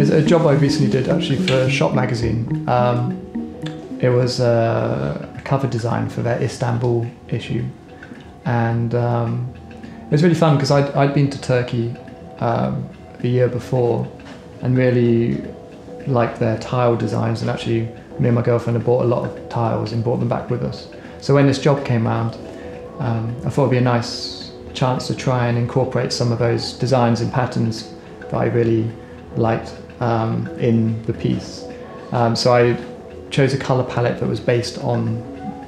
It's a job I recently did actually for Shop magazine. It was a cover design for their Istanbul issue, and it was really fun because I'd been to Turkey the year before and really liked their tile designs, and actually me and my girlfriend had bought a lot of tiles and brought them back with us. So when this job came around, I thought it'd be a nice chance to try and incorporate some of those designs and patterns that I really liked in the piece. So I chose a colour palette that was based on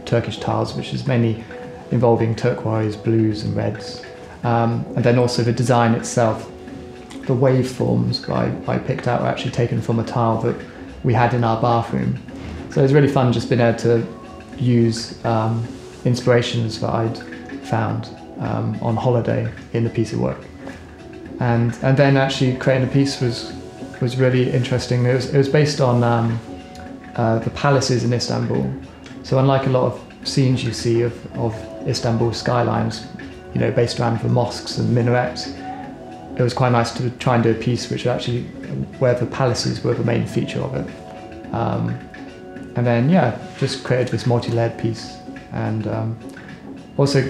Turkish tiles, which is mainly involving turquoise, blues and reds. And then also the design itself, the waveforms I picked out were actually taken from a tile that we had in our bathroom. So it was really fun just being able to use inspirations that I'd found on holiday in the piece of work. And then actually creating a piece was really interesting. It was based on the palaces in Istanbul. So unlike a lot of scenes you see of Istanbul skylines, you know, based around the mosques and minarets, it was quite nice to try and do a piece which actually where the palaces were the main feature of it. And then yeah, just created this multi-layered piece. And also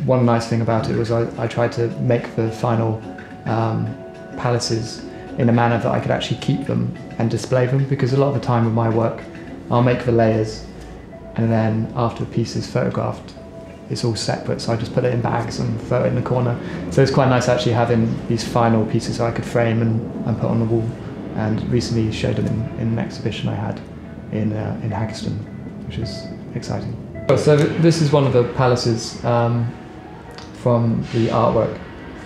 one nice thing about it was I tried to make the final palaces in a manner that I could actually keep them and display them, because a lot of the time with my work I'll make the layers and then after the piece is photographed it's all separate, so I just put it in bags and throw it in the corner. So it's quite nice actually having these final pieces I could frame and put on the wall, and recently showed them in an exhibition I had in Haggerston, which is exciting. So this is one of the palaces from the artwork,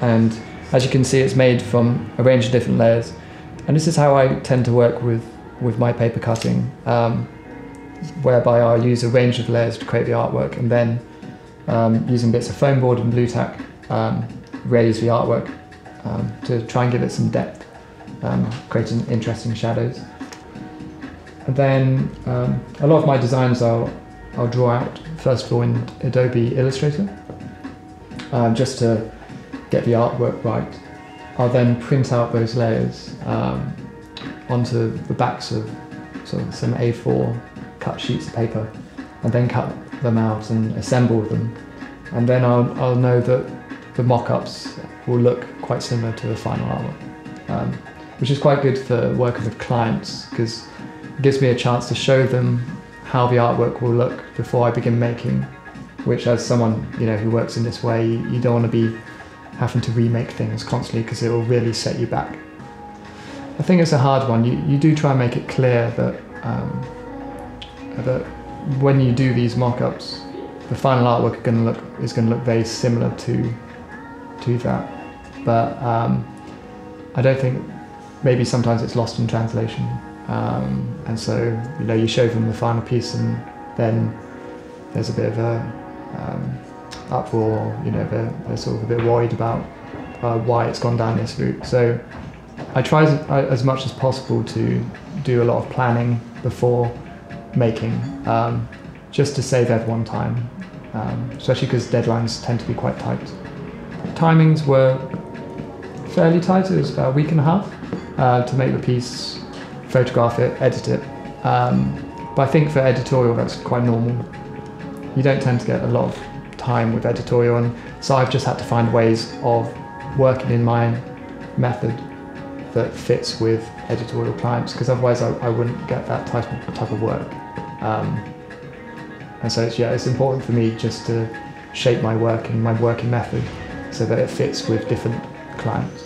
and as you can see it's made from a range of different layers, and this is how I tend to work with my paper cutting, whereby I use a range of layers to create the artwork, and then using bits of foam board and blue tack raise the artwork to try and give it some depth, creating interesting shadows. And then a lot of my designs I'll draw out first of all in Adobe Illustrator, just to get the artwork right. I'll then print out those layers onto the backs of sort of some A4 cut sheets of paper, and then cut them out and assemble them. And then I'll know that the mock-ups will look quite similar to the final artwork, which is quite good for working with clients, because it gives me a chance to show them how the artwork will look before I begin making, which as someone who works in this way, you don't want to be having to remake things constantly, because it will really set you back. I think it's a hard one. You do try and make it clear that that when you do these mock-ups, the final artwork is going to look very similar to that. But I don't think, maybe sometimes it's lost in translation, and so you show them the final piece, and then there's a bit of a uproar. They're sort of a bit worried about why it's gone down this route. So I try as much as possible to do a lot of planning before making, just to save everyone time, especially because deadlines tend to be quite tight. Timings were fairly tight. It was about a week and a half to make the piece, photograph it, edit it. But I think for editorial that's quite normal. You don't tend to get a lot of time with editorial, and so I've just had to find ways of working in my method that fits with editorial clients, because otherwise I wouldn't get that type of work. And so it's important for me just to shape my work and my working method so that it fits with different clients.